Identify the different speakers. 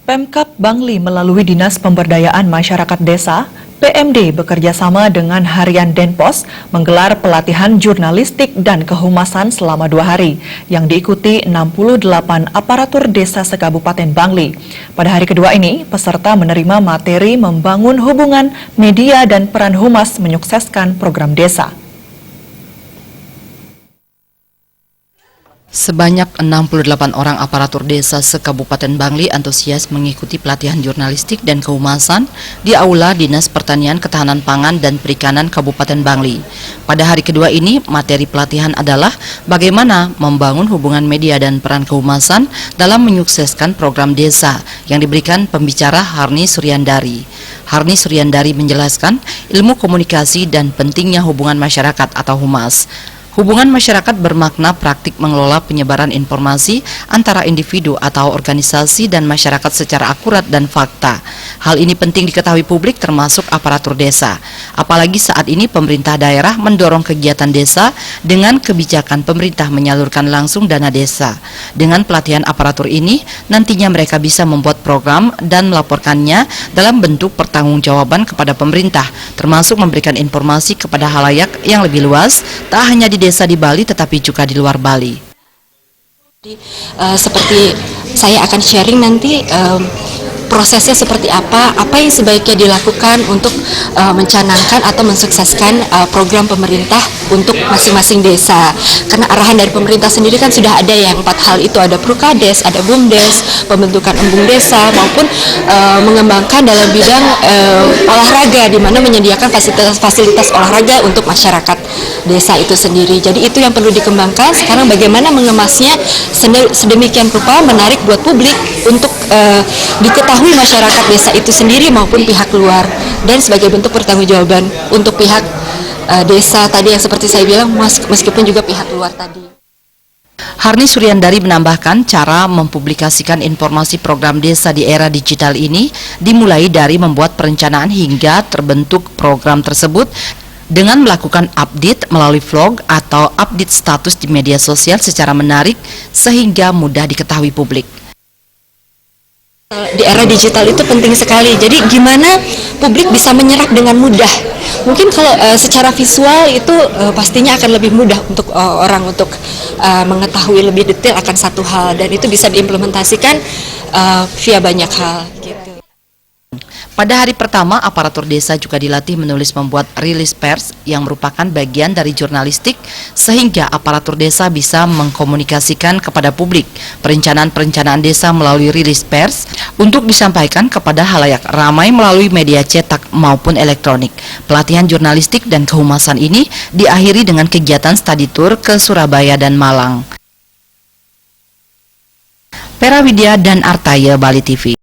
Speaker 1: Pemkab Bangli melalui Dinas Pemberdayaan Masyarakat Desa, PMD bekerja sama dengan Harian Denpos menggelar pelatihan jurnalistik dan kehumasan selama 2 hari yang diikuti 68 aparatur desa se-Kabupaten Bangli. Pada hari kedua ini, peserta menerima materi membangun hubungan media dan peran humas menyukseskan program desa.
Speaker 2: Sebanyak 68 orang aparatur desa se-Kabupaten Bangli antusias mengikuti pelatihan jurnalistik dan kehumasan di Aula Dinas Pertanian, Ketahanan Pangan, dan Perikanan Kabupaten Bangli. Pada hari kedua ini, materi pelatihan adalah bagaimana membangun hubungan media dan peran kehumasan dalam menyukseskan program desa yang diberikan pembicara Harni Suryandari. Harni Suryandari menjelaskan ilmu komunikasi dan pentingnya hubungan masyarakat atau humas. Hubungan masyarakat bermakna praktik mengelola penyebaran informasi antara individu atau organisasi dan masyarakat secara akurat dan fakta. Hal ini penting diketahui publik termasuk aparatur desa. Apalagi saat ini pemerintah daerah mendorong kegiatan desa dengan kebijakan pemerintah menyalurkan langsung dana desa. Dengan pelatihan aparatur ini, nantinya mereka bisa membuat program dan melaporkannya dalam bentuk pertanggungjawaban kepada pemerintah, termasuk memberikan informasi kepada halayak yang lebih luas, tak hanya di desa di Bali tetapi juga di luar Bali.
Speaker 3: Seperti saya akan sharing nanti prosesnya seperti apa yang sebaiknya dilakukan untuk mencanangkan atau mensukseskan program pemerintah untuk masing-masing desa. Karena arahan dari pemerintah sendiri kan sudah ada yang 4 hal itu, ada Prukades, ada Bumdes, pembentukan embung desa, maupun mengembangkan dalam bidang olahraga, di mana menyediakan fasilitas olahraga untuk masyarakat desa itu sendiri. Jadi itu yang perlu dikembangkan. Sekarang bagaimana mengemasnya sedemikian rupa menarik buat publik untuk diketahui masyarakat desa itu sendiri maupun pihak luar, dan sebagai bentuk pertanggungjawaban untuk pihak desa tadi yang seperti saya bilang, meskipun juga pihak luar tadi.
Speaker 2: Harni Suryandari menambahkan cara mempublikasikan informasi program desa di era digital ini dimulai dari membuat perencanaan hingga terbentuk program tersebut dengan melakukan update melalui vlog atau update status di media sosial secara menarik sehingga mudah diketahui publik.
Speaker 3: Di era digital itu penting sekali, jadi gimana publik bisa menyerap dengan mudah. Mungkin kalau secara visual itu pastinya akan lebih mudah untuk orang untuk mengetahui lebih detail akan satu hal, dan itu bisa diimplementasikan via banyak hal gitu.
Speaker 2: Pada hari pertama, aparatur desa juga dilatih menulis membuat rilis pers yang merupakan bagian dari jurnalistik sehingga aparatur desa bisa mengkomunikasikan kepada publik perencanaan desa melalui rilis pers untuk disampaikan kepada halayak ramai melalui media cetak maupun elektronik. Pelatihan jurnalistik dan kehumasan ini diakhiri dengan kegiatan study tour ke Surabaya dan Malang. Pera Widya dan Artaya, Bali TV.